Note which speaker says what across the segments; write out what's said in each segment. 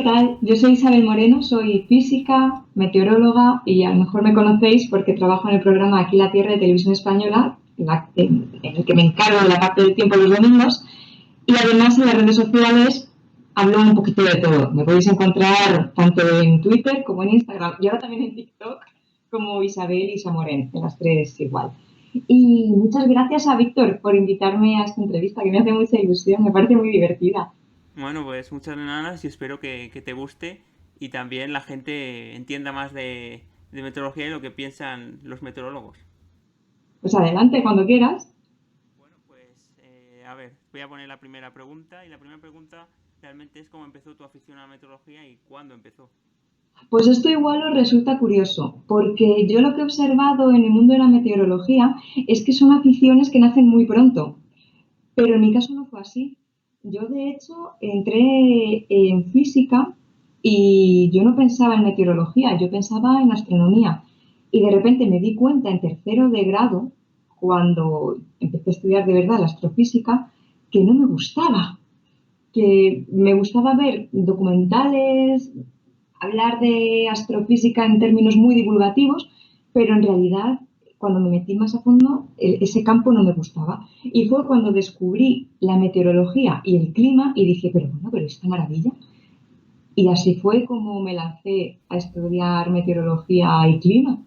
Speaker 1: tal? Yo soy Isabel Moreno, soy física, meteoróloga y a lo mejor me conocéis porque trabajo en el programa Aquí la Tierra de Televisión Española, en el que me encargo de la parte del tiempo los domingos. Y además en las redes sociales hablo un poquito de todo. Me podéis encontrar tanto en Twitter como en Instagram y ahora también en TikTok como Isabel Isa Moreno, en las tres igual. Y muchas gracias a Víctor por invitarme a esta entrevista, que me hace mucha ilusión, me parece muy divertida.
Speaker 2: Bueno, pues muchas ganas y espero que te guste y también la gente entienda más de meteorología y lo que piensan los meteorólogos.
Speaker 1: Pues adelante, cuando quieras.
Speaker 2: Bueno, pues a ver, voy a poner la primera pregunta y la primera pregunta realmente es cómo empezó tu afición a la meteorología y cuándo empezó.
Speaker 1: Pues esto igual os resulta curioso, porque yo lo que he observado en el mundo de la meteorología es que son aficiones que nacen muy pronto, pero en mi caso no fue así. Yo, de hecho, entré en física y yo no pensaba en meteorología, yo pensaba en astronomía. Y de repente me di cuenta en tercero de grado, cuando empecé a estudiar de verdad la astrofísica, que no me gustaba, que me gustaba ver documentales, hablar de astrofísica en términos muy divulgativos, pero en realidad cuando me metí más a fondo, ese campo no me gustaba. Y fue cuando descubrí la meteorología y el clima y dije, pero bueno, pero esta maravilla. Y así fue como me lancé a estudiar meteorología y clima.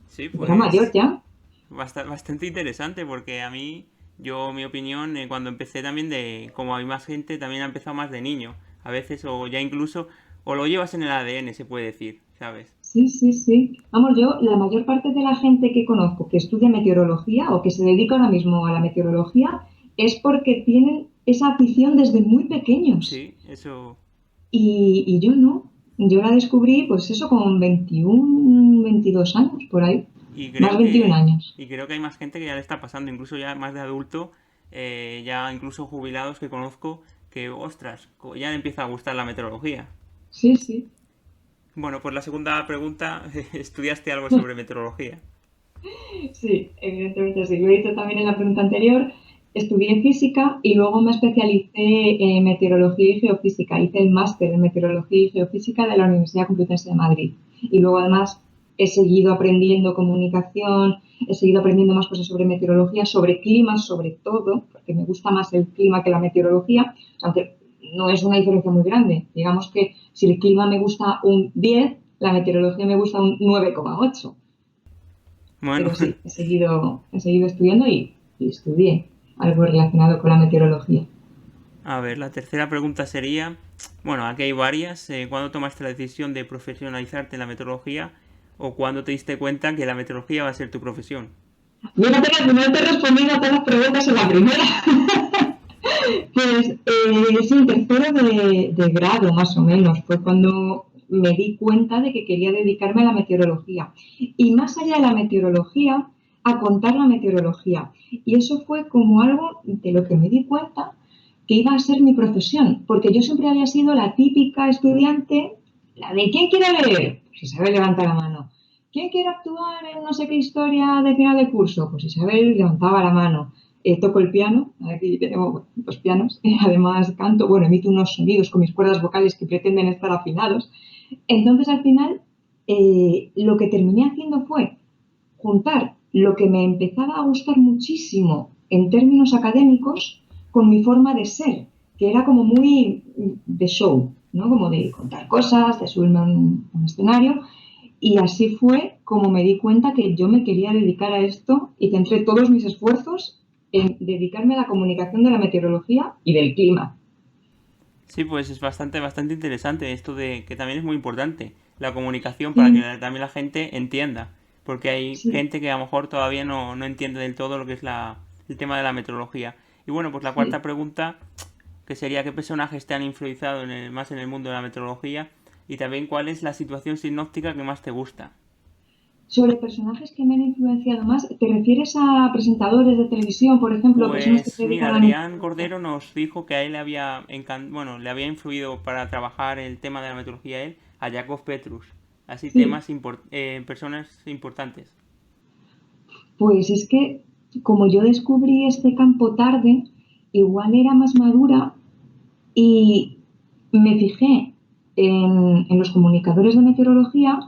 Speaker 2: Sí,
Speaker 1: Era mayor
Speaker 2: pues
Speaker 1: ya.
Speaker 2: bastante interesante porque a mí, yo, mi opinión, cuando empecé también como hay más gente, también ha empezado más de niño. A veces o ya incluso, o lo llevas en el ADN, se puede decir, ¿sabes?
Speaker 1: Sí, sí, sí. Vamos, yo, la mayor parte de la gente que conozco que estudia meteorología o que se dedica ahora mismo a la meteorología es porque tienen esa afición desde muy pequeños.
Speaker 2: Sí, eso.
Speaker 1: Y yo no. Yo la descubrí, pues eso, con 21, 22 años, por ahí.
Speaker 2: Y
Speaker 1: Más
Speaker 2: creo
Speaker 1: 21
Speaker 2: que,
Speaker 1: años.
Speaker 2: y creo que hay más gente que ya le está pasando, incluso ya más de adulto, ya incluso jubilados que conozco, que, ostras, ya le empieza a gustar la meteorología.
Speaker 1: Sí, sí.
Speaker 2: Bueno, pues la segunda pregunta, ¿estudiaste algo sobre meteorología?
Speaker 1: Sí, evidentemente sí. Lo he dicho también en la pregunta anterior. Estudié física y luego me especialicé en meteorología y geofísica. Hice el máster en meteorología y geofísica de la Universidad Complutense de Madrid. Y luego además he seguido aprendiendo comunicación, he seguido aprendiendo más cosas sobre meteorología, sobre clima, sobre todo, porque me gusta más el clima que la meteorología, aunque no es una diferencia muy grande. Digamos que si el clima me gusta un 10, la meteorología me gusta un 9,8.
Speaker 2: Bueno,
Speaker 1: Pero sí, he seguido estudiando y estudié algo relacionado con la meteorología.
Speaker 2: a ver, la tercera pregunta sería, bueno, aquí hay varias, ¿cuándo tomaste la decisión de profesionalizarte en la meteorología o cuándo te diste cuenta que la meteorología va a ser tu profesión?
Speaker 1: Fíjate que al final te he respondido a todas las preguntas en la primera. Pues sí, en tercero de grado más o menos fue cuando me di cuenta de que quería dedicarme a la meteorología. Y más allá de la meteorología, a contar la meteorología. Y eso fue como algo de lo que me di cuenta que iba a ser mi profesión, porque yo siempre había sido la típica estudiante, la de ¿quién quiere leer? Pues Isabel levanta la mano. ¿Quién quiere actuar en no sé qué historia de final de curso? Pues Isabel levantaba la mano. Toco el piano, aquí tenemos dos pianos, además canto, bueno, emito unos sonidos con mis cuerdas vocales que pretenden estar afinados. Entonces, al final, lo que terminé haciendo fue juntar lo que me empezaba a gustar muchísimo en términos académicos con mi forma de ser, que era como muy de show, ¿no? Como de contar cosas, de subirme a un escenario. Y así fue como me di cuenta que yo me quería dedicar a esto y centré todos mis esfuerzos en dedicarme a la comunicación de la meteorología y del clima.
Speaker 2: Sí, pues es bastante interesante esto de que también es muy importante la comunicación para que
Speaker 1: Sí,
Speaker 2: también la gente entienda, porque hay
Speaker 1: sí,
Speaker 2: gente que a lo mejor todavía no entiende del todo lo que es el tema de la meteorología. Y bueno, pues la cuarta
Speaker 1: sí.
Speaker 2: pregunta, que sería qué personajes te han influenciado más en el mundo de la meteorología y también cuál es la situación sinóptica que más te gusta.
Speaker 1: Sobre personajes que me han influenciado más, ¿te refieres a presentadores de televisión, por ejemplo, personas que se
Speaker 2: Pues mira,
Speaker 1: dedican a la
Speaker 2: Adrián
Speaker 1: meteorología?
Speaker 2: Cordero nos dijo que a él bueno, le había influido para trabajar el tema de la meteorología a él, a Jakov Petrus. Así
Speaker 1: Sí,
Speaker 2: personas importantes.
Speaker 1: pues es que como yo descubrí este campo tarde, igual era más madura y me fijé. en los comunicadores de meteorología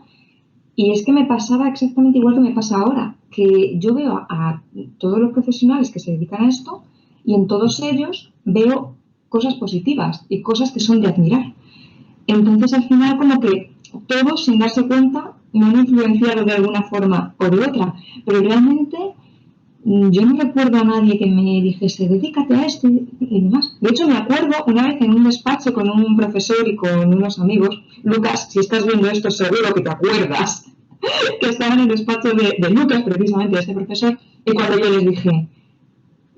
Speaker 1: y es que me pasaba exactamente igual que me pasa ahora, que yo veo a todos los profesionales que se dedican a esto y en todos ellos veo cosas positivas y cosas que son de admirar. Entonces, al final, como que todos, sin darse cuenta, me han influenciado de alguna forma o de otra. Pero realmente yo no recuerdo a nadie que me dijese, dedícate a esto y demás. De hecho, me acuerdo una vez en un despacho con un profesor y con unos amigos, Lucas, si estás viendo esto, seguro que te acuerdas, que estaba en el despacho de Lucas, precisamente, de este profesor, y cuando yo les dije,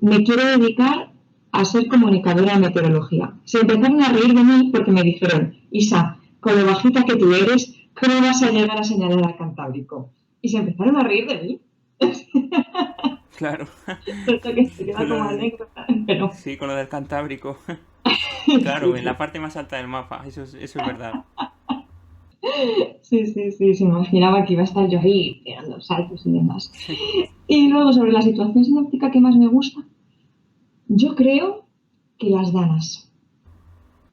Speaker 1: me quiero dedicar a ser comunicadora de meteorología. Se empezaron a reír de mí porque me dijeron, Isa, con lo bajita que tú eres, ¿cómo vas a llegar a señalar al Cantábrico? Y se empezaron a reír de mí.
Speaker 2: Claro.
Speaker 1: Esto que se queda
Speaker 2: Con
Speaker 1: como
Speaker 2: lo de-
Speaker 1: anécdota, pero
Speaker 2: Sí, con lo del Cantábrico. Claro,
Speaker 1: sí,
Speaker 2: en la parte más alta del mapa, eso es verdad.
Speaker 1: sí, se imaginaba que iba a estar yo ahí pegando saltos y demás.
Speaker 2: Sí.
Speaker 1: Y luego sobre la situación sinóptica que más me gusta, yo creo que las danas,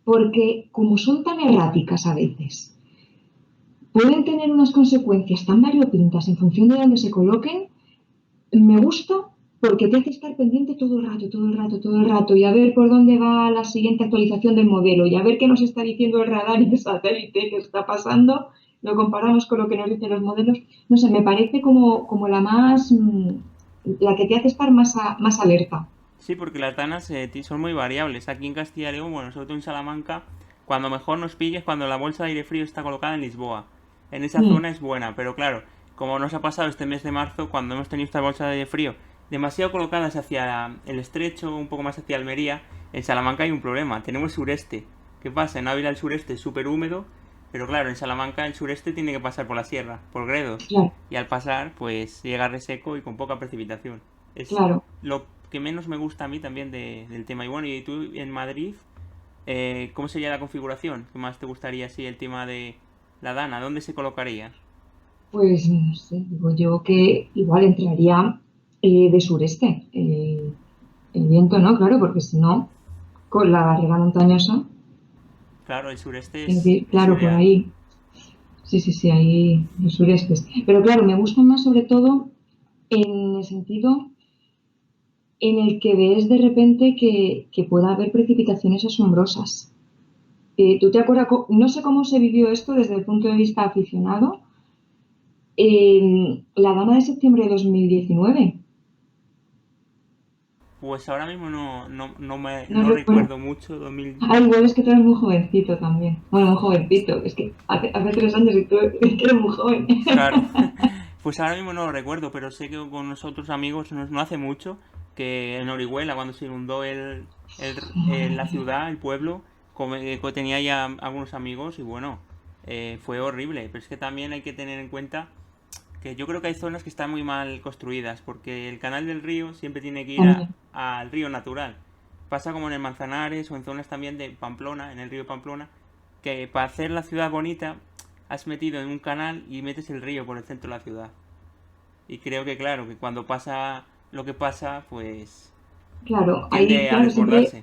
Speaker 1: porque como son tan erráticas a veces, pueden tener unas consecuencias tan variopintas en función de dónde se coloquen. Me gusta porque te hace estar pendiente todo el rato y a ver por dónde va la siguiente actualización del modelo y a ver qué nos está diciendo el radar y el satélite que está pasando, lo comparamos con lo que nos dicen los modelos. No sé, me parece como la más, la que te hace estar más alerta.
Speaker 2: Sí, porque las danas son muy variables. Aquí en Castilla y León, bueno, sobre todo en Salamanca, cuando mejor nos pille es cuando la bolsa de aire frío está colocada en Lisboa. En esa
Speaker 1: Mm,
Speaker 2: zona es buena, pero claro, como nos ha pasado este mes de marzo, cuando hemos tenido esta bolsa de aire frío demasiado colocadas hacia el estrecho, un poco más hacia Almería, en Salamanca hay un problema. Tenemos sureste. ¿Qué pasa? En Ávila el sureste es súper húmedo, pero claro, en Salamanca el sureste tiene que pasar por la sierra, por Gredos.
Speaker 1: claro,
Speaker 2: Y al pasar, pues llega reseco y con poca precipitación. Es
Speaker 1: claro.
Speaker 2: lo que menos me gusta a mí también del tema. Y bueno, y tú en Madrid, ¿cómo sería la configuración? ¿Qué más te gustaría si el tema de la Dana? ¿Dónde se colocaría?
Speaker 1: Pues no sé, digo yo que igual entraría de sureste. El viento no, claro, porque si no, con la barrera montañosa,
Speaker 2: Claro, el sureste
Speaker 1: es
Speaker 2: es,
Speaker 1: decir,
Speaker 2: es
Speaker 1: claro, por
Speaker 2: ideal.
Speaker 1: ahí, sí, ahí los surestes. Pero claro, me gustan más sobre todo en el sentido en el que ves de repente que pueda haber precipitaciones asombrosas. ¿Tú te acuerdas? No sé cómo se vivió esto desde el punto de vista aficionado. La dana de septiembre de 2019.
Speaker 2: Pues ahora mismo
Speaker 1: No
Speaker 2: no
Speaker 1: recuerdo.
Speaker 2: recuerdo mucho.
Speaker 1: Ah, igual es que tú eres muy jovencito también. Bueno, muy jovencito. Es que hace 3 años y tú es que eres muy joven.
Speaker 2: Claro. Pues ahora mismo no lo recuerdo, pero sé que con nosotros amigos no hace mucho que en Orihuela, cuando se inundó la ciudad, el pueblo, tenía ya algunos amigos y bueno, fue horrible. Pero es que también hay que tener en cuenta que yo creo que hay zonas que están muy mal construidas, porque el canal del río siempre tiene que ir
Speaker 1: También.
Speaker 2: al río natural. Pasa como en el Manzanares o en zonas también de Pamplona, en el río Pamplona, que para hacer la ciudad bonita has metido en un canal y metes el río por el centro de la ciudad. Y creo que claro, que cuando pasa lo que pasa, pues
Speaker 1: Claro, ahí,
Speaker 2: tiende a
Speaker 1: claro,
Speaker 2: desbordarse.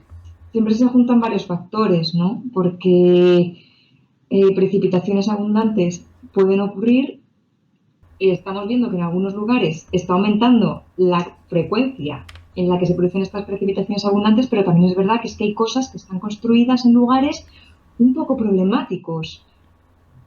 Speaker 1: siempre se juntan varios factores, ¿no? Porque precipitaciones abundantes pueden ocurrir y estamos viendo que en algunos lugares está aumentando la frecuencia en la que se producen estas precipitaciones abundantes, pero también es verdad que hay cosas que están construidas en lugares un poco problemáticos.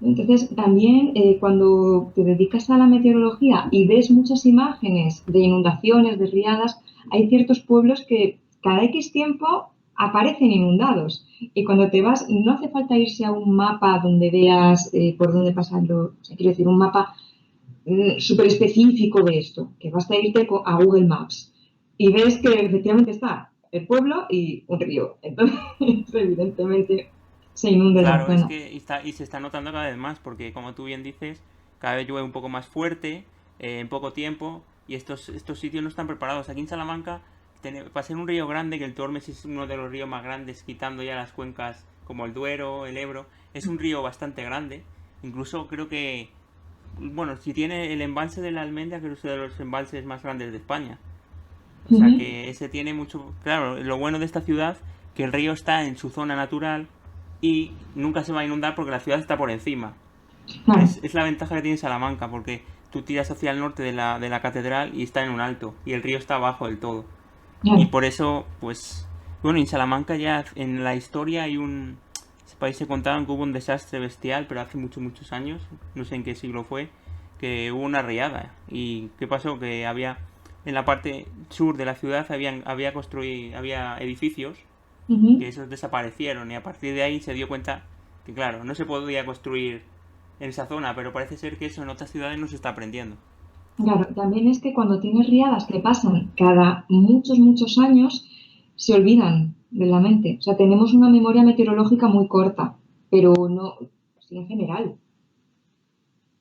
Speaker 1: Entonces, también cuando te dedicas a la meteorología y ves muchas imágenes de inundaciones, de riadas, hay ciertos pueblos que cada X tiempo aparecen inundados. Y cuando te vas, no hace falta irse a un mapa donde veas por dónde pasan los, o sea, quiero decir, un mapa súper específico de esto, que basta irte a Google Maps y ves que efectivamente está el pueblo y un río. Entonces, evidentemente, se inunda esa
Speaker 2: Claro, es
Speaker 1: zona.
Speaker 2: que y se está notando cada vez más, porque como tú bien dices, cada vez llueve un poco más fuerte, en poco tiempo, y estos sitios no están preparados. Aquí en Salamanca, para ser un río grande, que el Tormes es uno de los ríos más grandes, quitando ya las cuencas como el Duero, el Ebro, es un río bastante grande. Incluso creo que, bueno, si tiene el embalse de la Almendra, creo que es uno de los embalses más grandes de España. O
Speaker 1: Uh
Speaker 2: sea
Speaker 1: -huh.
Speaker 2: que ese tiene mucho. Claro, lo bueno de esta ciudad, que el río está en su zona natural, y nunca se va a inundar porque la ciudad está por encima.
Speaker 1: Claro,
Speaker 2: Es la ventaja que tiene Salamanca, porque tú tiras hacia el norte de la catedral y está en un alto, y el río está abajo del todo. Y
Speaker 1: claro.
Speaker 2: por eso, pues, bueno, en Salamanca ya en la historia hay un... Ese país se contaron que hubo un desastre bestial, pero hace muchos, muchos años, no sé en qué siglo fue, que hubo una riada. ¿Y qué pasó? Que había, en la parte sur de la ciudad había edificios que
Speaker 1: Ujú.
Speaker 2: esos desaparecieron y a partir de ahí se dio cuenta que, claro, no se podía construir en esa zona, pero parece ser que eso en otras ciudades no se está aprendiendo.
Speaker 1: Claro, también es que cuando tienes riadas que pasan cada muchos, muchos años, se olvidan de la mente. O sea, tenemos una memoria meteorológica muy corta, pero no, sí, en general.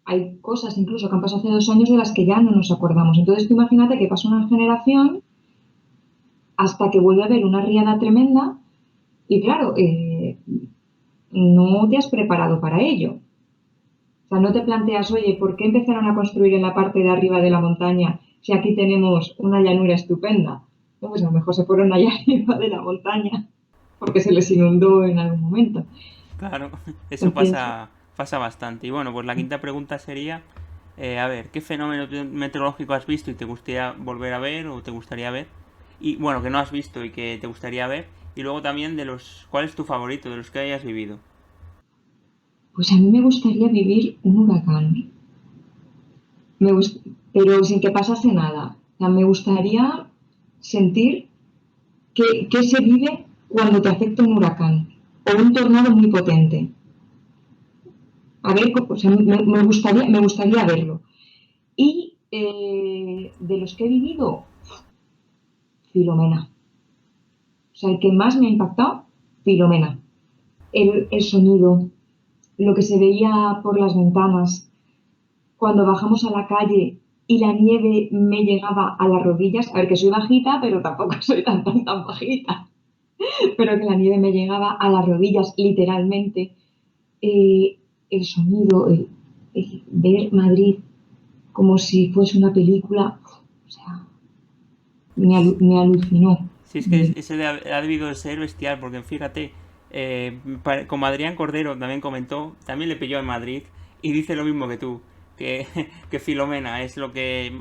Speaker 1: Hay cosas incluso que han pasado hace 2 años de las que ya no nos acordamos. Entonces, tú imagínate que pasa una generación hasta que vuelve a haber una riada tremenda y claro, no te has preparado para ello. O sea, no te planteas, oye, ¿por qué empezaron a construir en la parte de arriba de la montaña si aquí tenemos una llanura estupenda? No, pues a lo mejor se fueron allá arriba de la montaña porque se les inundó en algún momento.
Speaker 2: Claro, eso
Speaker 1: Entonces,
Speaker 2: pasa bastante. Y bueno, pues la quinta pregunta sería, a ver, ¿qué fenómeno meteorológico has visto y te gustaría volver a ver o te gustaría ver? Y bueno, que no has visto y que te gustaría ver. Y luego también ¿cuál es tu favorito de los que hayas vivido?
Speaker 1: pues a mí me gustaría vivir un huracán, pero sin que pasase nada. O sea, me gustaría sentir que se vive cuando te afecta un huracán o un tornado muy potente. A ver, o sea, me gustaría verlo. Y de los que he vivido, Filomena. O sea, el que más me ha impactado, Filomena. El sonido, lo que se veía por las ventanas, cuando bajamos a la calle y la nieve me llegaba a las rodillas. A ver, que soy bajita, pero tampoco soy tan bajita. Pero que la nieve me llegaba a las rodillas, literalmente. El sonido, el ver Madrid como si fuese una película, o sea, me alucinó.
Speaker 2: Si es que ese ha debido de ser bestial, porque fíjate, como Adrián Cordero también comentó, también le pilló en Madrid y dice lo mismo que tú, que, que Filomena es lo que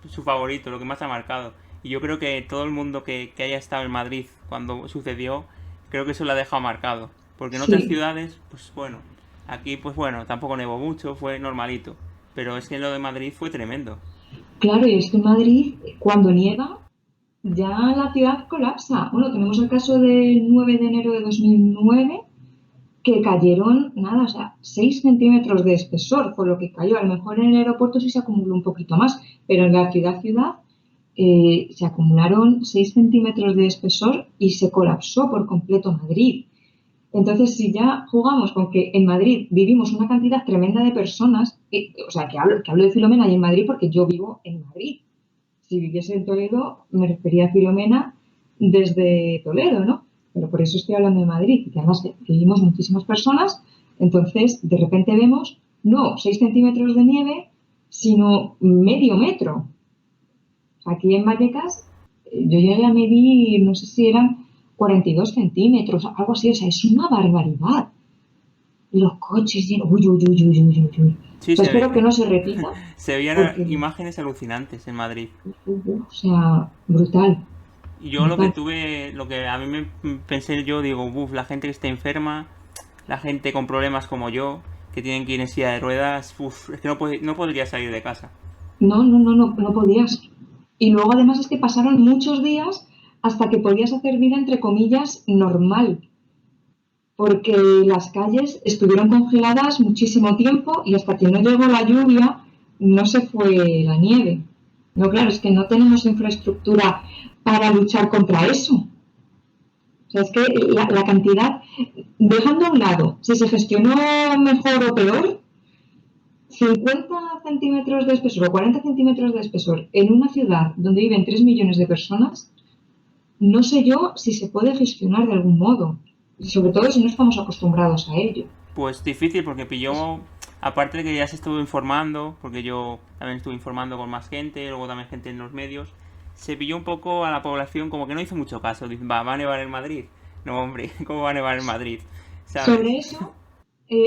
Speaker 2: su favorito, lo que más ha marcado. Y yo creo que todo el mundo que haya estado en Madrid cuando sucedió, creo que eso lo ha dejado marcado. Porque en otras
Speaker 1: Sí,
Speaker 2: ciudades, pues bueno, aquí pues bueno, tampoco nevó mucho, fue normalito. Pero es que lo de Madrid fue tremendo.
Speaker 1: claro, y es que en Madrid, cuando nieva, ya la ciudad colapsa. Bueno, tenemos el caso del 9 de enero de 2009, que cayeron, nada, o sea, 6 centímetros de espesor, por lo que cayó. A lo mejor en el aeropuerto sí se acumuló un poquito más, pero en la ciudad se acumularon 6 centímetros de espesor y se colapsó por completo Madrid. Entonces, si ya jugamos con que en Madrid vivimos una cantidad tremenda de personas, o sea, que hablo de Filomena y en Madrid porque yo vivo en Madrid. Si viviese en Toledo, me refería a Filomena desde Toledo, ¿no? Pero por eso estoy hablando de Madrid, que además vivimos muchísimas personas, entonces de repente vemos no 6 centímetros de nieve, sino medio metro. Aquí en Vallecas yo llegué a medir, no sé si eran 42 centímetros, algo así, o sea, es una barbaridad. Y los coches llenos, uy, uy, uy, uy, uy, uy, uy.
Speaker 2: Sí,
Speaker 1: Pues espero que no se repita,
Speaker 2: se veían
Speaker 1: porque,
Speaker 2: imágenes alucinantes en Madrid.
Speaker 1: o sea, brutal,
Speaker 2: Y yo lo que
Speaker 1: brutal.
Speaker 2: tuve, lo que a mí me pensé yo, digo, uff, la gente que está enferma, la gente con problemas como yo, que tienen que ir en silla de ruedas, uff, es que no podría salir de casa.
Speaker 1: No, no, no, no, no podías. Y luego además es que pasaron muchos días hasta que podías hacer vida, entre comillas, normal, porque las calles estuvieron congeladas muchísimo tiempo y hasta que no llegó la lluvia no se fue la nieve. No, claro, es que no tenemos infraestructura para luchar contra eso. O sea, es que la cantidad, dejando a un lado si se gestionó mejor o peor, 50 centímetros de espesor o 40 centímetros de espesor en una ciudad donde viven 3 millones de personas, no sé yo si se puede gestionar de algún modo. Y sobre todo si no estamos acostumbrados a ello.
Speaker 2: Pues difícil porque pilló, aparte de que ya se estuvo informando, porque yo también estuve informando con más gente, luego también gente en los medios, se pilló un poco a la población como que no hizo mucho caso. Dicen, va a nevar en Madrid. No, hombre, ¿cómo va a nevar en Madrid? ¿sabes?
Speaker 1: Sobre eso,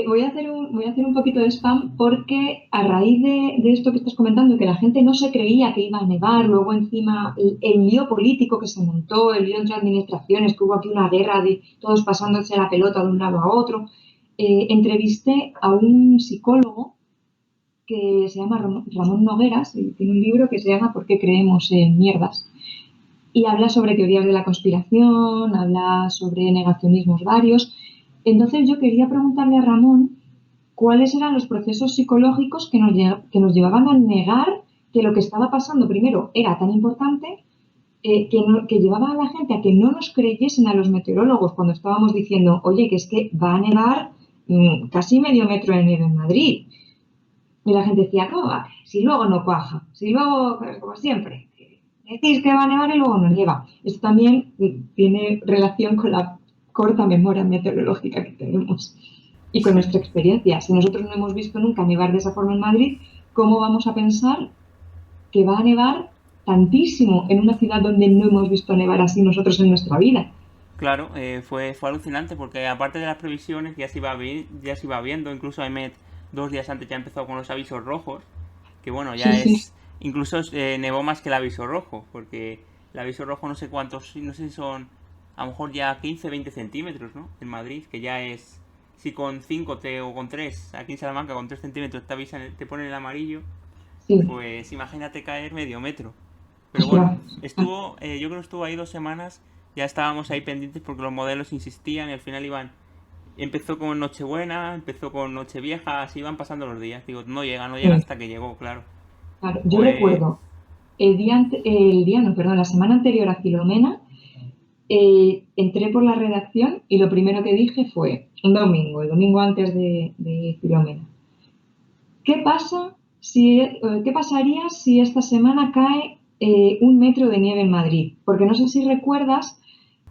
Speaker 1: voy a hacer un poquito de spam porque a raíz de esto que estás comentando, que la gente no se creía que iba a nevar, luego encima el lío político que se montó, el lío entre administraciones, que hubo aquí una guerra de todos pasándose la pelota de un lado a otro, entrevisté a un psicólogo que se llama Ramón Nogueras y tiene un libro que se llama ¿Por qué creemos en mierdas? Y habla sobre teorías de la conspiración, habla sobre negacionismos varios. Entonces yo quería preguntarle a Ramón cuáles eran los procesos psicológicos que nos llevaban a negar que lo que estaba pasando primero era tan importante, que llevaba a la gente a que no nos creyesen a los meteorólogos cuando estábamos diciendo, oye, que es que va a nevar casi medio metro de nieve en Madrid. Y la gente decía, ¿cómo va? Si luego no cuaja, si luego, como siempre, decís que va a nevar y luego no nieva. Esto también tiene relación con la corta memoria meteorológica que tenemos y con
Speaker 2: Sí.
Speaker 1: nuestra experiencia. Si nosotros no hemos visto nunca nevar de esa forma en Madrid, ¿cómo vamos a pensar que va a nevar tantísimo en una ciudad donde no hemos visto nevar así nosotros en nuestra vida?
Speaker 2: Claro, fue alucinante porque aparte de las previsiones ya se iba viendo, incluso AEMET 2 días antes ya empezó con los avisos rojos, que bueno,
Speaker 1: Sí,
Speaker 2: ya
Speaker 1: sí,
Speaker 2: es, incluso nevó más que el aviso rojo, porque el aviso rojo no sé cuántos, no sé si son a lo mejor ya 15, 20 centímetros, ¿no? En Madrid, que ya es, si con 5 o con 3 aquí en Salamanca con 3 centímetros te avisan, te ponen el amarillo,
Speaker 1: sí.
Speaker 2: pues imagínate caer medio metro. Pero bueno,
Speaker 1: Ostras.
Speaker 2: yo creo que estuvo ahí 2 semanas, ya estábamos ahí pendientes porque los modelos insistían y al final empezó con Nochebuena, empezó con Nochevieja, así iban pasando los días. Digo, no llega
Speaker 1: Sí,
Speaker 2: hasta que llegó, claro.
Speaker 1: claro. Yo
Speaker 2: Pues
Speaker 1: recuerdo el día, no, perdón, la semana anterior a Filomena, entré por la redacción y lo primero que dije fue, un domingo, el domingo antes de Filomena, ¿qué pasaría si esta semana cae un metro de nieve en Madrid? Porque no sé si recuerdas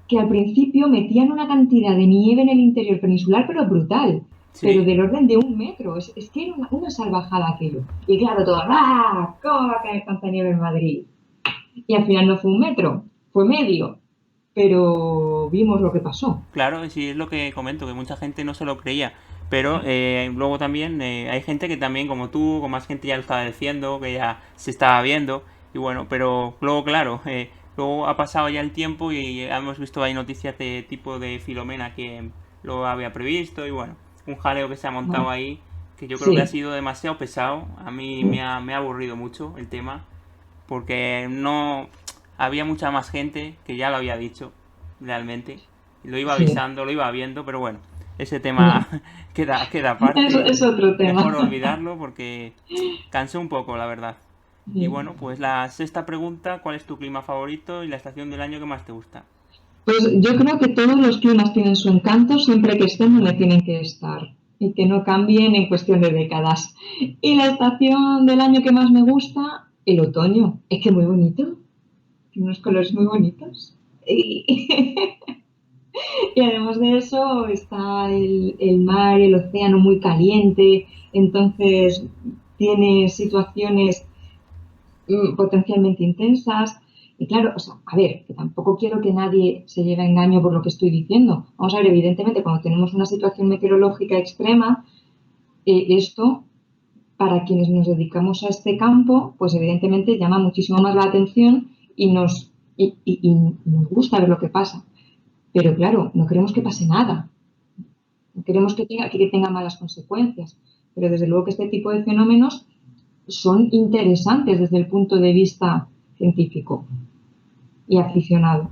Speaker 1: que al principio metían una cantidad de nieve en el interior peninsular, pero brutal, pero
Speaker 2: sí,
Speaker 1: del orden de un metro. Es que era una salvajada aquello. Y claro, todo, ¡ah! ¿Cómo va a caer tanta nieve en Madrid? Y al final no fue un metro, fue medio, pero vimos lo que pasó.
Speaker 2: claro, y sí es lo que comento, que mucha gente no se lo creía. Pero luego también hay gente que también, como tú, con más gente ya lo estaba diciendo, que ya se estaba viendo. Y bueno, pero luego, claro, luego ha pasado ya el tiempo y hemos visto ahí noticias de tipo de Filomena que lo había previsto. Y bueno, un jaleo que se ha montado
Speaker 1: Bueno,
Speaker 2: ahí, que yo creo que ha
Speaker 1: sí,
Speaker 2: sido demasiado pesado. A mí me ha aburrido mucho el tema, porque no había mucha más gente que ya lo había dicho, realmente. Lo iba
Speaker 1: sí,
Speaker 2: avisando, lo iba viendo, pero bueno, ese tema
Speaker 1: no,
Speaker 2: queda aparte
Speaker 1: es
Speaker 2: y
Speaker 1: otro
Speaker 2: mejor
Speaker 1: tema.
Speaker 2: olvidarlo porque cansé un poco, la verdad. Y
Speaker 1: Sí.
Speaker 2: bueno, pues la sexta pregunta, ¿cuál es tu clima favorito y la estación del año que más te gusta?
Speaker 1: Pues yo creo que todos los climas tienen su encanto siempre que estén donde tienen que estar y que no cambien en cuestión de décadas. Y la estación del año que más me gusta, el otoño. Es que muy bonito, tiene unos colores muy bonitos. Y, y además de eso está el mar, el océano muy caliente, entonces tiene situaciones potencialmente intensas. Y claro, o sea, a ver, que tampoco quiero que nadie se lleve a engaño por lo que estoy diciendo. Vamos a ver, evidentemente, cuando tenemos una situación meteorológica extrema, esto, para quienes nos dedicamos a este campo, pues evidentemente llama muchísimo más la atención y nos gusta ver lo que pasa. Pero claro, no queremos que pase nada. No queremos que tenga malas consecuencias. Pero desde luego que este tipo de fenómenos son interesantes desde el punto de vista científico y aficionado.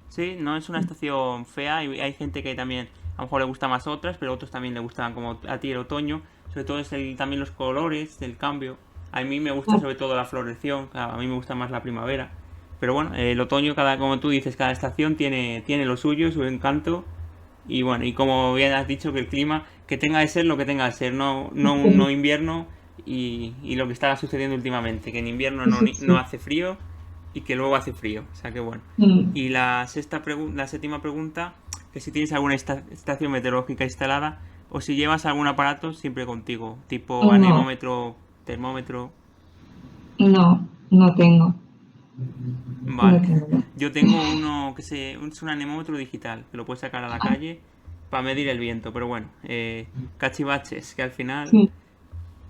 Speaker 2: Sí, no es una estación fea y hay gente que también a lo mejor le gusta más otras, pero otros también le gustan como a ti el otoño. Sobre todo es también los colores, el cambio. A mí me gusta sobre todo la floración, a mí me gusta más la primavera. Pero bueno, el otoño, como tú dices, cada estación tiene lo suyo, su encanto. Y bueno, y como bien has dicho, que el clima, que tenga de ser lo que tenga de ser, no un no invierno y lo que está sucediendo últimamente, que en invierno
Speaker 1: Sí, sí,
Speaker 2: no
Speaker 1: sí.
Speaker 2: hace frío y que luego hace frío. O sea que bueno.
Speaker 1: Mm,
Speaker 2: Y la séptima pregunta, que si tienes alguna estación meteorológica instalada o si llevas algún aparato siempre contigo, tipo
Speaker 1: no,
Speaker 2: anemómetro, termómetro.
Speaker 1: no tengo. No
Speaker 2: Vale.
Speaker 1: tengo.
Speaker 2: Yo tengo uno es un anemómetro digital, que lo puedes sacar a la
Speaker 1: Ah,
Speaker 2: calle para medir el viento, pero bueno, cachivaches, que al final...
Speaker 1: Sí.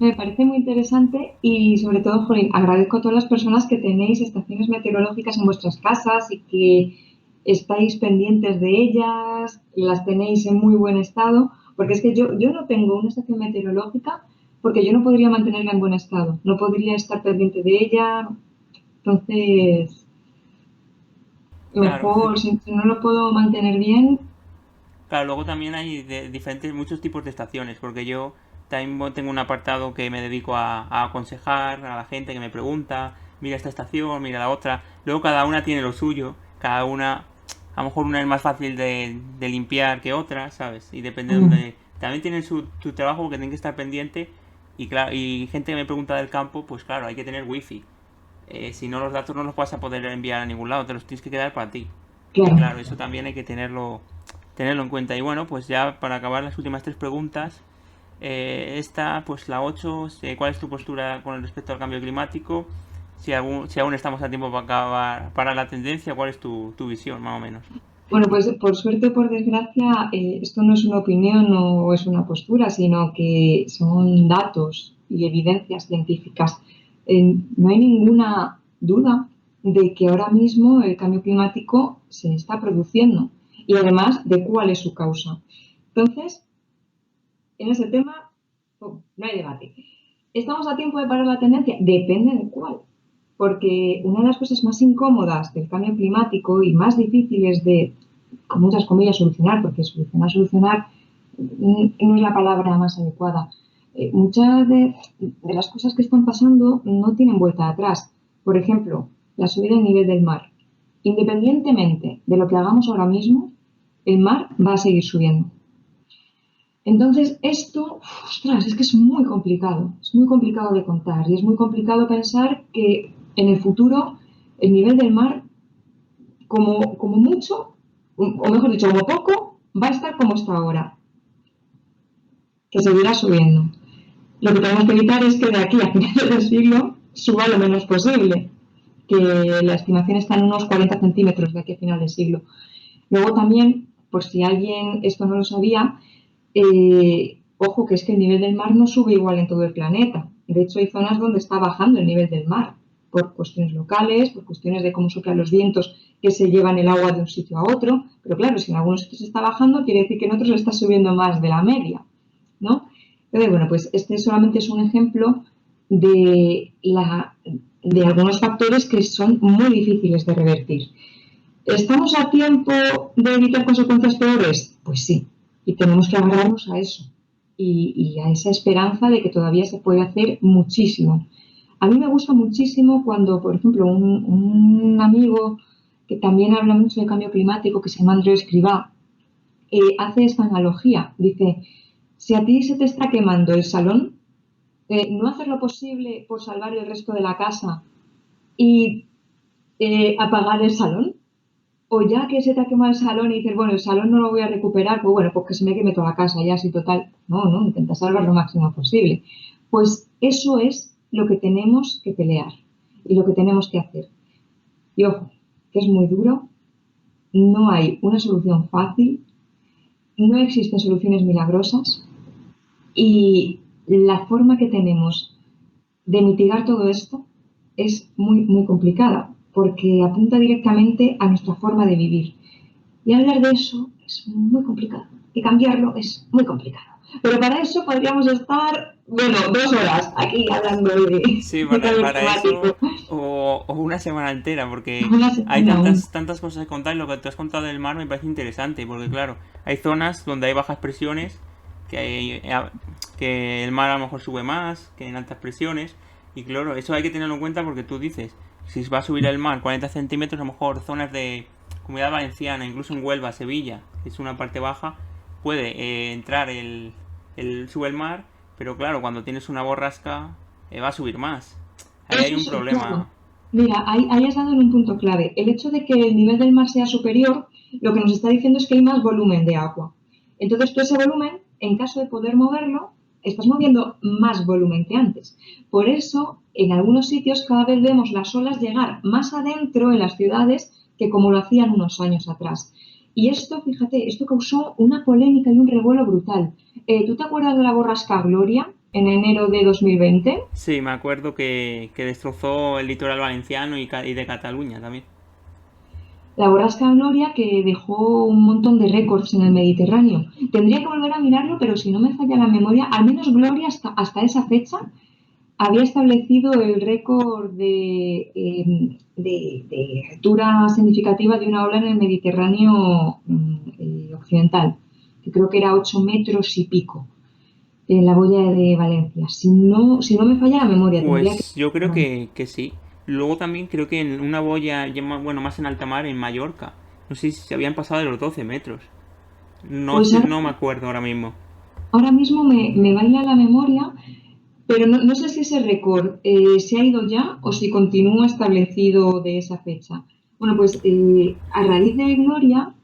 Speaker 1: Me parece muy interesante y sobre todo, jolín, agradezco a todas las personas que tenéis estaciones meteorológicas en vuestras casas y que estáis pendientes de ellas, las tenéis en muy buen estado, porque es que yo no tengo una estación meteorológica porque yo no podría mantenerla en buen estado, no podría estar pendiente de ella, entonces
Speaker 2: Claro,
Speaker 1: mejor, si no lo puedo mantener bien,
Speaker 2: claro, luego también hay diferentes, muchos tipos de estaciones, porque yo también tengo un apartado que me dedico a aconsejar a la gente que me pregunta, mira esta estación, mira la otra. Luego cada una tiene lo suyo, cada una, a lo mejor una es más fácil de limpiar que otra, ¿sabes? Y depende de
Speaker 1: mm,
Speaker 2: donde... También tienen su trabajo que tienen que estar pendiente y claro, y gente que me pregunta del campo, pues claro, hay que tener wifi. Si no, los datos no los vas a poder enviar a ningún lado, te los tienes que quedar para ti. Y
Speaker 1: claro.
Speaker 2: claro, eso también hay que tenerlo en cuenta. Y bueno, pues ya para acabar las últimas tres preguntas, esta, pues la 8, ¿cuál es tu postura con respecto al cambio climático? Si aún estamos a tiempo para acabar para la tendencia, ¿cuál es tu visión, más o menos?
Speaker 1: Bueno, pues por suerte o por desgracia, esto no es una opinión o es una postura, sino que son datos y evidencias científicas. No hay ninguna duda de que ahora mismo el cambio climático se está produciendo y además de cuál es su causa. Entonces, en ese tema, no hay debate. ¿Estamos a tiempo de parar la tendencia? Depende de cuál. Porque una de las cosas más incómodas del cambio climático y más difíciles de, con muchas comillas, solucionar, porque solucionar no es la palabra más adecuada. Muchas de las cosas que están pasando no tienen vuelta atrás. Por ejemplo, la subida del nivel del mar. Independientemente de lo que hagamos ahora mismo, el mar va a seguir subiendo. Entonces, esto, ostras, es que es muy complicado de contar y es muy complicado pensar que en el futuro el nivel del mar, como mucho, o mejor dicho, como poco, va a estar como está ahora, que seguirá subiendo. Lo que tenemos que evitar es que de aquí a finales del siglo suba lo menos posible, que la estimación está en unos 40 centímetros de aquí a final del siglo. Luego también, por si alguien esto no lo sabía, ojo que es que el nivel del mar no sube igual en todo el planeta. De hecho, hay zonas donde está bajando el nivel del mar, por cuestiones locales, por cuestiones de cómo soplan los vientos que se llevan el agua de un sitio a otro. Pero claro, si en algunos sitios está bajando, quiere decir que en otros está subiendo más de la media, ¿no? Entonces, bueno, pues este solamente es un ejemplo de, de algunos factores que son muy difíciles de revertir. ¿Estamos a tiempo de evitar consecuencias peores? Pues sí, y tenemos que agarrarnos a eso y a esa esperanza de que todavía se puede hacer muchísimo. A mí me gusta muchísimo cuando, por ejemplo, un amigo que también habla mucho de cambio climático, que se llama Andreu Escrivá, hace esta analogía. Dice, si a ti se te está quemando el salón, no hacer lo posible por salvar el resto de la casa y apagar el salón, o ya que se te ha quemado el salón y dices, bueno, el salón no lo voy a recuperar, pues bueno, pues que se me queme toda la casa, ya así total. No, no, intenta salvar lo máximo posible. Pues eso es lo que tenemos que pelear y lo que tenemos que hacer. Y ojo, que es muy duro, no hay una solución fácil, no existen soluciones milagrosas y la forma que tenemos de mitigar todo esto es muy, muy complicada porque apunta directamente a nuestra forma de vivir. Y hablar de eso es muy complicado. Y cambiarlo es muy complicado. Pero para eso podríamos estar, bueno, 2 horas aquí hablando
Speaker 2: Sí,
Speaker 1: de cambio
Speaker 2: para eso
Speaker 1: climático.
Speaker 2: o una semana entera, porque
Speaker 1: Una
Speaker 2: hay
Speaker 1: semana aún.
Speaker 2: tantas cosas que contar y lo que tú has contado del mar me parece interesante, porque claro, hay zonas donde hay bajas presiones, que el mar a lo mejor sube más que en altas presiones, y claro, eso hay que tenerlo en cuenta porque tú dices, si va a subir el mar 40 centímetros, a lo mejor zonas de Comunidad Valenciana, incluso en Huelva, Sevilla, que es una parte baja, puede entrar sube el mar, pero claro, cuando tienes una borrasca va a subir más. Ahí hay
Speaker 1: Eso
Speaker 2: un
Speaker 1: sí, claro.
Speaker 2: problema.
Speaker 1: Mira, ahí has dado en un punto clave. El hecho de que el nivel del mar sea superior, lo que nos está diciendo es que hay más volumen de agua. Entonces, tú ese volumen, en caso de poder moverlo, estás moviendo más volumen que antes. Por eso, en algunos sitios cada vez vemos las olas llegar más adentro en las ciudades que como lo hacían unos años atrás. Y esto, fíjate, esto causó una polémica y un revuelo brutal. ¿Tú te acuerdas de la borrasca Gloria en enero de 2020?
Speaker 2: Sí, me acuerdo que destrozó el litoral valenciano y de Cataluña también.
Speaker 1: La borrasca Gloria que dejó un montón de récords en el Mediterráneo. Tendría que volver a mirarlo, pero si no me falla la memoria, al menos Gloria hasta esa fecha había establecido el récord de altura significativa de una ola en el Mediterráneo occidental, que creo que era 8 metros y pico, en la boya de Valencia. Si no me falla la memoria, tendría que...
Speaker 2: Pues yo creo que sí. Luego también creo que en una boya, bueno, más en alta mar, en Mallorca. No sé si se habían pasado de los 12 metros. No
Speaker 1: Pues
Speaker 2: sé, no me acuerdo ahora mismo.
Speaker 1: ahora mismo me baila la memoria, pero no sé si ese récord se ha ido ya o si continúa establecido de esa fecha. Bueno, pues a raíz de Gloria,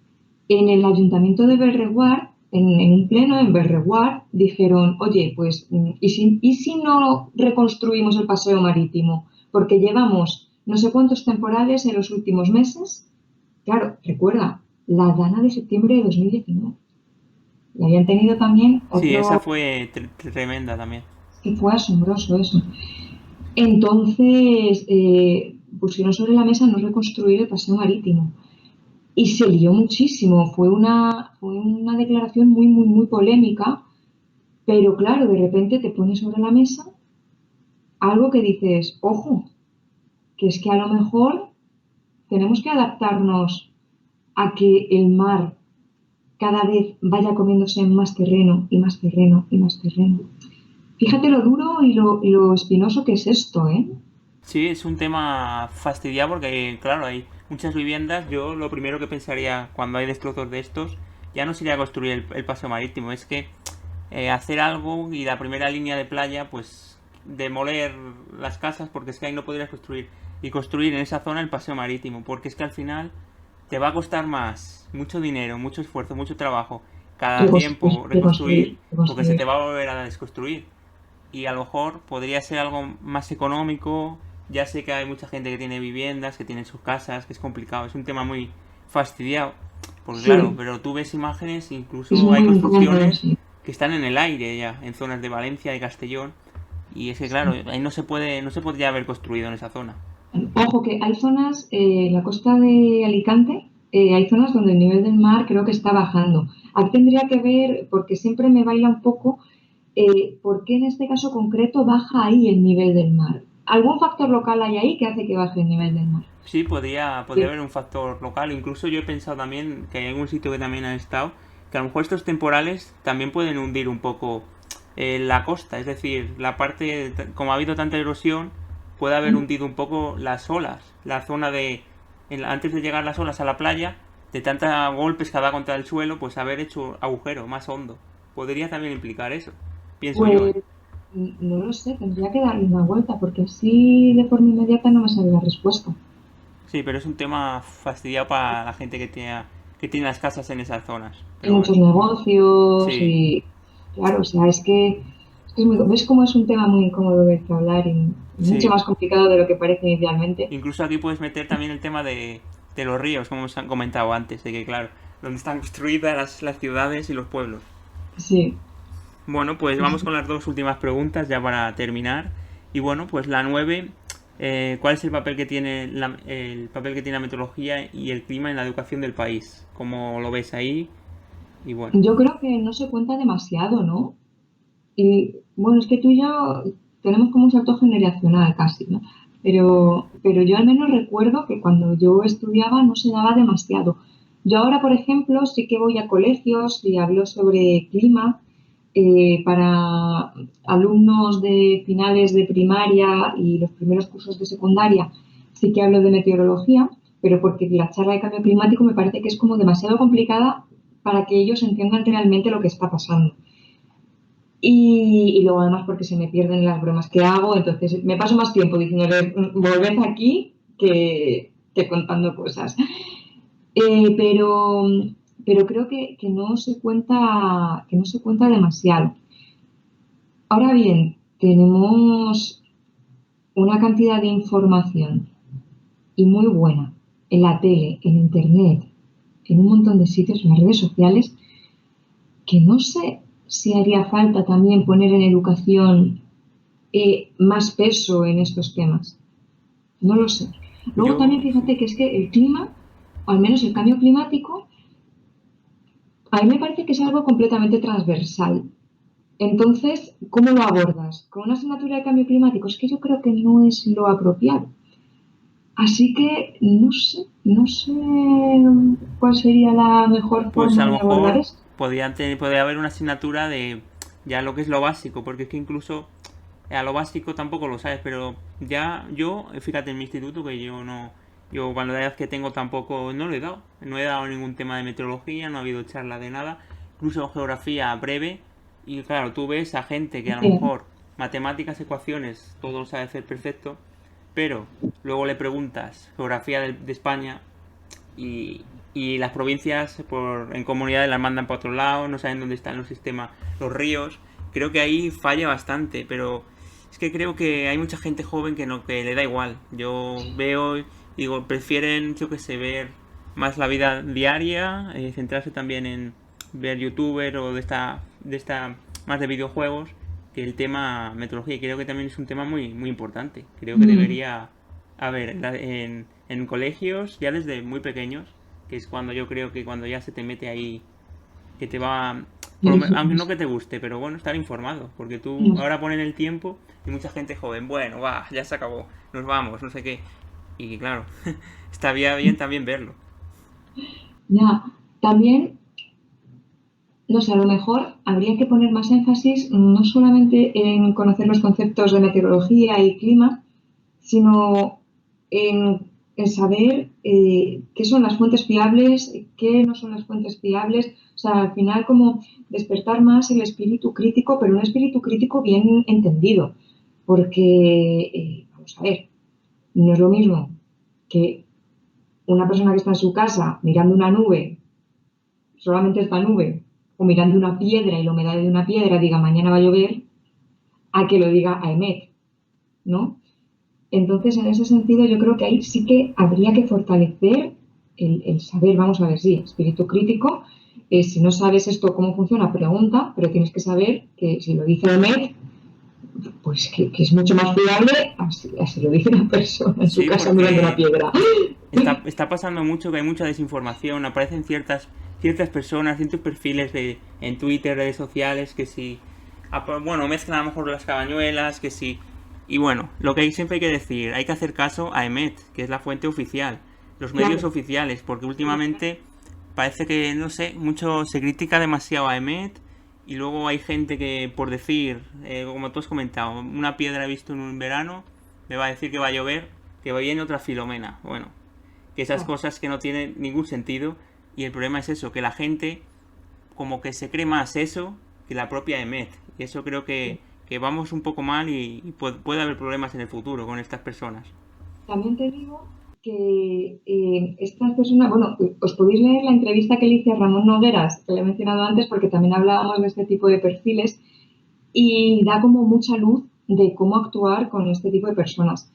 Speaker 1: en el ayuntamiento de Berreguard, en un pleno en Berreguard, dijeron, oye, pues, ¿y si no reconstruimos el paseo marítimo? Porque llevamos no sé cuántos temporales en los últimos meses. Claro, recuerda, la Dana de septiembre de 2019. Y habían tenido también
Speaker 2: Sí, esa
Speaker 1: otro,
Speaker 2: fue tremenda también.
Speaker 1: que fue asombroso eso. Entonces, pusieron sobre la mesa no reconstruir el paseo marítimo. Y se lió muchísimo. Fue una declaración muy, muy, muy polémica. Pero claro, de repente te pones sobre la mesa algo que dices, ojo, que es que a lo mejor tenemos que adaptarnos a que el mar cada vez vaya comiéndose más terreno y más terreno y más terreno. Fíjate lo duro y lo espinoso que es esto, ¿eh?
Speaker 2: Sí, es un tema fastidiado porque, claro, hay muchas viviendas. Yo lo primero que pensaría cuando hay destrozos de estos, ya no sería construir el paseo marítimo, es que hacer algo y la primera línea de playa, pues demoler las casas porque es que ahí no podrías construir. Y construir en esa zona el paseo marítimo, porque es que al final te va a costar más, mucho dinero, mucho esfuerzo, mucho trabajo, cada
Speaker 1: Reconstruir,
Speaker 2: tiempo
Speaker 1: reconstruir,
Speaker 2: reconstruir, porque se
Speaker 1: reconstruir.
Speaker 2: te va a volver a desconstruir y a lo mejor podría ser algo más económico. Ya sé que hay mucha gente que tiene viviendas, que tiene sus casas, que es complicado, es un tema muy fastidiado. Porque claro,
Speaker 1: Sí,
Speaker 2: pero tú ves imágenes,
Speaker 1: es
Speaker 2: incluso hay
Speaker 1: muy incómodo,
Speaker 2: construcciones
Speaker 1: sí.
Speaker 2: que están en el aire ya, en zonas de Valencia y Castellón, y es que claro, ahí no se podría haber construido en esa zona.
Speaker 1: Ojo que hay zonas, en la costa de Alicante, hay zonas donde el nivel del mar creo que está bajando. Aquí tendría que ver, porque siempre me baila un poco, por qué en este caso concreto baja ahí el nivel del mar. ¿Algún factor local hay ahí que hace que baje el nivel del mar?
Speaker 2: Sí, podría haber un factor local. Incluso yo he pensado también que hay algún sitio que también ha estado, que a lo mejor estos temporales también pueden hundir un poco la costa. Es decir, la parte, como ha habido tanta erosión, puede haber hundido un poco las olas. La zona antes de llegar las olas a la playa, de tantos golpes que da contra el suelo, pues haber hecho agujero más hondo. Podría también implicar eso. Pienso yo, ¿eh?
Speaker 1: Pues no lo sé, tendría que darle una vuelta, porque así de forma inmediata no me sale la respuesta.
Speaker 2: Sí, pero es un tema fastidiado para la gente que tiene las casas en esas zonas.
Speaker 1: Hay
Speaker 2: Pero bueno,
Speaker 1: muchos negocios
Speaker 2: sí,
Speaker 1: y, claro, o sea, ves cómo es un tema muy incómodo de que hablar y mucho
Speaker 2: sí.
Speaker 1: más complicado de lo que parece inicialmente.
Speaker 2: Incluso aquí puedes meter también el tema de los ríos, como os han comentado antes, de que claro, donde están construidas las ciudades y los pueblos.
Speaker 1: Sí,
Speaker 2: Bueno, pues
Speaker 1: sí,
Speaker 2: vamos
Speaker 1: sí.
Speaker 2: con las dos últimas preguntas ya para terminar. Y bueno, pues la 9, ¿cuál es el papel que tiene la meteorología y el clima en la educación del país? ¿Cómo lo ves ahí? Y bueno,
Speaker 1: Yo creo que no se cuenta demasiado, ¿no? Y bueno, es que tú y yo tenemos como un salto generacional casi, ¿no? Pero yo al menos recuerdo que cuando yo estudiaba no se daba demasiado. Yo ahora, por ejemplo, sí que voy a colegios y hablo sobre clima para alumnos de finales de primaria y los primeros cursos de secundaria. Sí que hablo de meteorología, pero porque la charla de cambio climático me parece que es como demasiado complicada para que ellos entiendan realmente lo que está pasando. Y luego además porque se me pierden las bromas que hago, entonces me paso más tiempo diciéndole, volved aquí que contando cosas. Pero creo que no se cuenta demasiado. Ahora bien, tenemos una cantidad de información y muy buena en la tele, en internet, en un montón de sitios, en las redes sociales, que no sé si haría falta también poner en educación más peso en estos temas. No lo sé. Luego también
Speaker 2: Yo, sí.
Speaker 1: fíjate que es que el clima, o al menos el cambio climático, a mí me parece que es algo completamente transversal. Entonces, ¿cómo lo abordas? ¿Con una asignatura de cambio climático? Es que yo creo que no es lo apropiado. Así que no sé cuál sería la mejor
Speaker 2: Pues a
Speaker 1: forma
Speaker 2: lo
Speaker 1: de abordar
Speaker 2: mejor
Speaker 1: esto.
Speaker 2: podría haber una asignatura de ya lo que es lo básico, porque es que incluso a lo básico tampoco lo sabes, pero ya yo, fíjate en mi instituto que yo no, yo cuando la edad que tengo tampoco, no lo he dado, no he dado ningún tema de meteorología, no ha habido charla de nada, incluso geografía breve, y claro, tú ves a gente que a lo
Speaker 1: Bien,
Speaker 2: mejor matemáticas, ecuaciones, todo lo sabe hacer perfecto, pero luego le preguntas geografía de España y las provincias en comunidades las mandan para otro lado, no saben dónde están los sistemas, los ríos. Creo que ahí falla bastante, pero es que creo que hay mucha gente joven que no, que le da igual. Yo veo, digo, prefieren, yo que sé, ver más la vida diaria, centrarse también en ver youtuber o de esta más de videojuegos que el tema meteorología. Y creo que también es un tema muy, muy importante. Creo que
Speaker 1: mm,
Speaker 2: debería haber en colegios ya desde muy pequeños, que es cuando yo creo que cuando ya se te mete ahí, que te va, aunque no que te guste, pero bueno, estar informado, porque tú
Speaker 1: no,
Speaker 2: ahora ponen el tiempo y mucha gente joven, bueno, va, ya se acabó, nos vamos, no sé qué. Y claro, estaría bien también verlo.
Speaker 1: ya. También, no sé, a lo mejor habría que poner más énfasis no solamente en conocer los conceptos de meteorología y clima, sino en saber qué son las fuentes fiables, qué no son las fuentes fiables. O sea, al final como despertar más el espíritu crítico, pero un espíritu crítico bien entendido. Porque, vamos a ver, no es lo mismo que una persona que está en su casa mirando una nube, solamente esta nube, o mirando una piedra y la humedad de una piedra diga mañana va a llover, a que lo diga AEMET, ¿no? Entonces, en ese sentido, yo creo que ahí sí que habría que fortalecer el saber, vamos a ver, sí, espíritu crítico. Si no sabes esto cómo funciona, pregunta, pero tienes que saber que si lo dice EMET, pues que es mucho más fiable así lo dice una persona en su
Speaker 2: Sí,
Speaker 1: casa mirando una
Speaker 2: porque
Speaker 1: piedra.
Speaker 2: está pasando mucho que hay mucha desinformación, aparecen ciertas personas, ciertos perfiles en Twitter, redes sociales, que si, bueno, mezclan a lo mejor las cabañuelas, que si. Y bueno, lo que siempre hay que decir, hay que hacer caso a EMET, que es la fuente oficial, los medios
Speaker 1: Claro,
Speaker 2: oficiales, porque
Speaker 1: claro, claro.
Speaker 2: últimamente parece que, no sé, mucho se critica demasiado a EMET y luego hay gente que, por decir, como tú has comentado, una piedra he visto en un verano, me va a decir que va a llover, que va viene otra Filomena. Bueno, que esas
Speaker 1: Claro.
Speaker 2: cosas que no tienen ningún sentido y el problema es eso, que la gente como que se cree más eso que la propia EMET. Y eso creo que vamos un poco mal y puede haber problemas en el futuro con estas personas.
Speaker 1: También te digo que estas personas, bueno, os podéis leer la entrevista que le hice a Ramón Nogueras, que le he mencionado antes, porque también hablábamos de este tipo de perfiles, y da como mucha luz de cómo actuar con este tipo de personas.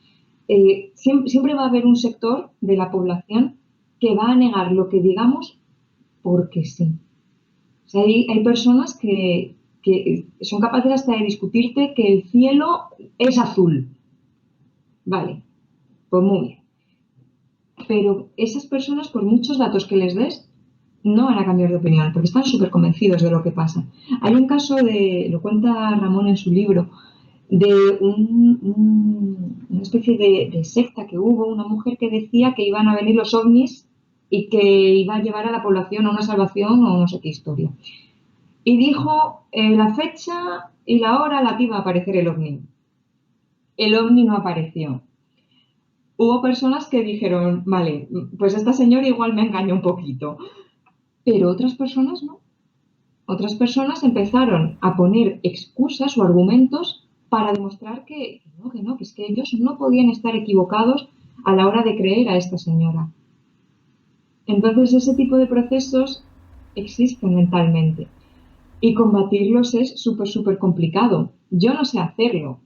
Speaker 1: Siempre va a haber un sector de la población que va a negar lo que digamos porque sí. O sea, hay personas que son capaces hasta de discutirte que el cielo es azul. Vale, pues muy bien. Pero esas personas, por muchos datos que les des, no van a cambiar de opinión, porque están súper convencidos de lo que pasa. Hay un caso lo cuenta Ramón en su libro, de una especie de secta que hubo, una mujer que decía que iban a venir los ovnis y que iba a llevar a la población a una salvación o no sé qué historia. Y dijo la fecha y la hora a la que iba a aparecer el ovni. El ovni no apareció. Hubo personas que dijeron, vale, pues esta señora igual me engañó un poquito, pero otras personas no. Otras personas empezaron a poner excusas o argumentos para demostrar que es que ellos no podían estar equivocados a la hora de creer a esta señora. Entonces, ese tipo de procesos existen mentalmente y combatirlos es súper complicado. Yo no sé hacerlo.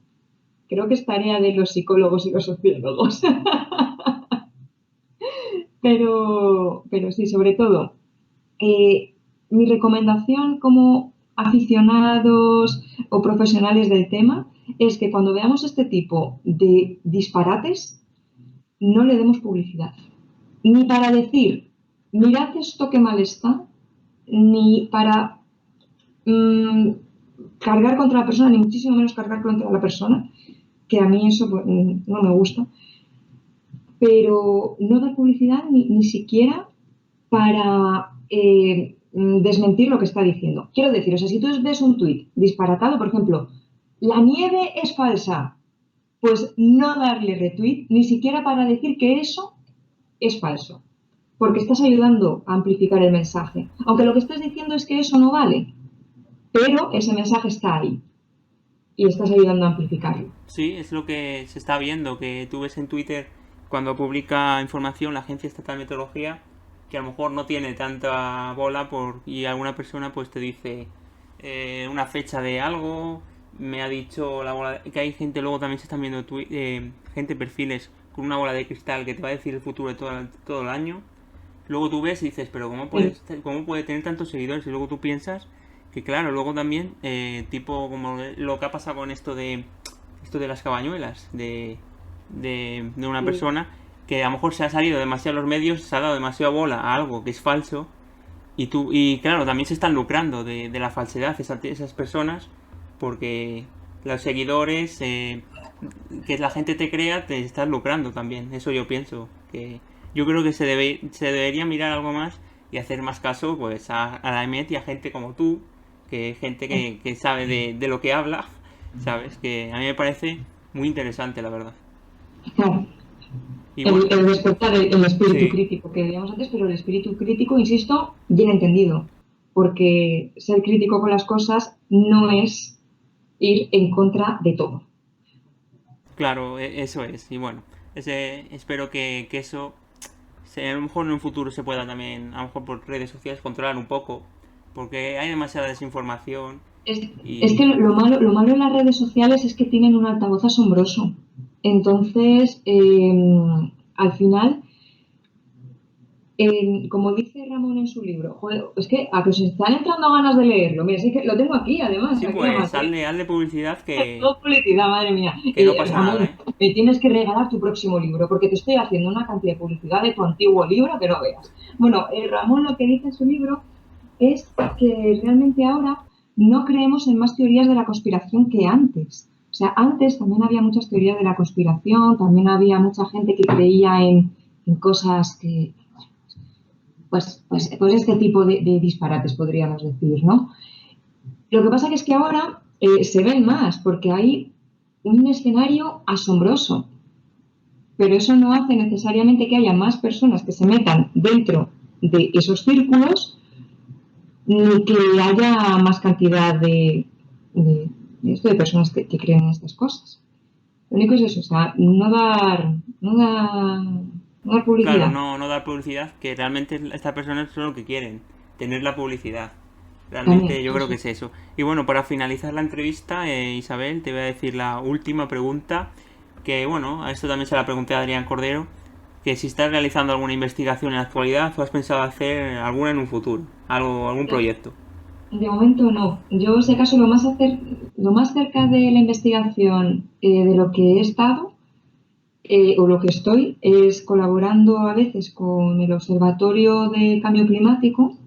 Speaker 1: Creo que es tarea de los psicólogos y los sociólogos. Pero sí, sobre todo, mi recomendación como aficionados o profesionales del tema es que cuando veamos este tipo de disparates, no le demos publicidad. Ni para decir, mirad esto que mal está, ni para cargar contra la persona, ni muchísimo menos cargar contra la persona, que a mí eso pues, no me gusta. Pero no dar publicidad ni siquiera para desmentir lo que está diciendo. Quiero decir, o sea, si tú ves un tuit disparatado, por ejemplo, la nieve es falsa, pues no darle retweet ni siquiera para decir que eso es falso, porque estás ayudando a amplificar el mensaje. Aunque lo que estás diciendo es que eso no vale, pero ese mensaje está ahí y estás ayudando a amplificarlo.
Speaker 2: Sí, es lo que se está viendo, que tú ves en Twitter cuando publica información la Agencia Estatal de Meteorología, que a lo mejor no tiene tanta bola y alguna persona pues te dice una fecha de algo, me ha dicho la bola, que hay gente, luego también se están viendo gente perfiles con una bola de cristal que te va a decir el futuro de todo el año. Luego tú ves y dices, pero ¿cómo puede tener tantos seguidores? Y luego tú piensas que claro, luego también tipo como lo que ha pasado con esto de las cabañuelas de una persona que a lo mejor se ha salido demasiado a los medios, se ha dado demasiado bola a algo que es falso y claro, también se están lucrando de la falsedad esas personas, porque los seguidores que la gente te crea, te estás lucrando también. Eso yo pienso, que yo creo que se debería mirar algo más y hacer más caso pues a la EMET y a gente como tú, que gente que sabe de lo que habla, ¿sabes? Que a mí me parece muy interesante, la verdad.
Speaker 1: Claro.
Speaker 2: Y bueno,
Speaker 1: el despertar el espíritu
Speaker 2: sí.
Speaker 1: crítico que veíamos antes, pero el espíritu crítico, insisto, bien entendido, porque ser crítico con las cosas no es ir en contra de todo.
Speaker 2: Claro, eso es. Y bueno, espero que eso a lo mejor en un futuro se pueda también, a lo mejor por redes sociales, controlar un poco, porque hay demasiada desinformación.
Speaker 1: Es que lo malo en las redes sociales es que tienen un altavoz asombroso. Entonces, al final, como dice Ramón en su libro, joder, es que a que os están entrando ganas de leerlo. Mira, sí que lo tengo aquí, además.
Speaker 2: Sí,
Speaker 1: aquí
Speaker 2: pues hazle publicidad
Speaker 1: todo publicidad, madre mía.
Speaker 2: que no pasa
Speaker 1: Ramón,
Speaker 2: nada, ¿eh?
Speaker 1: me tienes que regalar tu próximo libro, porque te estoy haciendo una cantidad de publicidad de tu antiguo libro que no veas. Bueno, Ramón lo que dice en su libro es que realmente ahora no creemos en más teorías de la conspiración que antes. O sea, antes también había muchas teorías de la conspiración, también había mucha gente que creía en cosas que, pues este tipo de disparates podríamos decir, ¿no? Lo que pasa que es que ahora se ven más, porque hay un escenario asombroso, pero eso no hace necesariamente que haya más personas que se metan dentro de esos círculos, ni que haya más cantidad de personas que creen en estas cosas. Lo único es eso, o sea, no dar publicidad.
Speaker 2: Claro, no dar publicidad, que realmente estas personas son lo que quieren, tener la publicidad. Realmente
Speaker 1: También,
Speaker 2: yo creo que
Speaker 1: sí.
Speaker 2: es eso. Y bueno, para finalizar la entrevista, Isabel, te voy a decir la última pregunta, que bueno, a esto también se la pregunté a Adrián Cordero, que si estás realizando alguna investigación en la actualidad o has pensado hacer alguna en un futuro, algún proyecto.
Speaker 1: De momento no. Yo, si acaso, lo más cerca de la investigación de lo que he estado o lo que estoy es colaborando a veces con el Observatorio de Cambio Climático,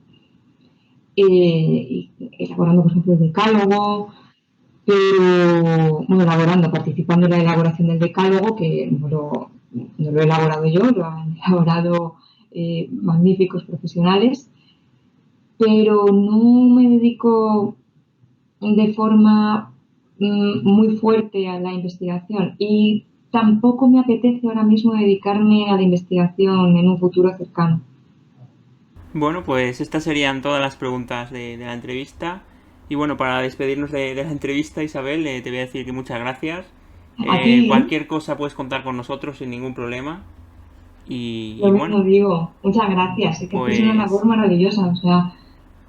Speaker 1: y elaborando, por ejemplo, el decálogo, pero participando en la elaboración del decálogo, que no lo he elaborado yo, lo han elaborado magníficos profesionales, pero no me dedico de forma muy fuerte a la investigación y tampoco me apetece ahora mismo dedicarme a la investigación en un futuro cercano.
Speaker 2: Bueno, pues estas serían todas las preguntas de la entrevista. Y bueno, para despedirnos de la entrevista, Isabel, te voy a decir que muchas gracias.
Speaker 1: A ti,
Speaker 2: Cualquier cosa puedes contar con nosotros sin ningún problema. Y
Speaker 1: lo
Speaker 2: bueno,
Speaker 1: mismo digo, muchas gracias, es que hacéis una
Speaker 2: pues
Speaker 1: labor maravillosa, o sea,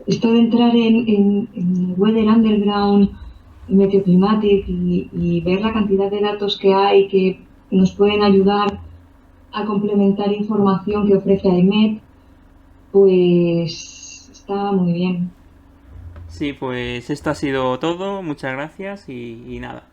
Speaker 1: esto de entrar en Weather Underground, en Meteoclimatic y ver la cantidad de datos que hay que nos pueden ayudar a complementar información que ofrece AIMED, pues está muy bien.
Speaker 2: Sí, pues esto ha sido todo. Muchas gracias y nada.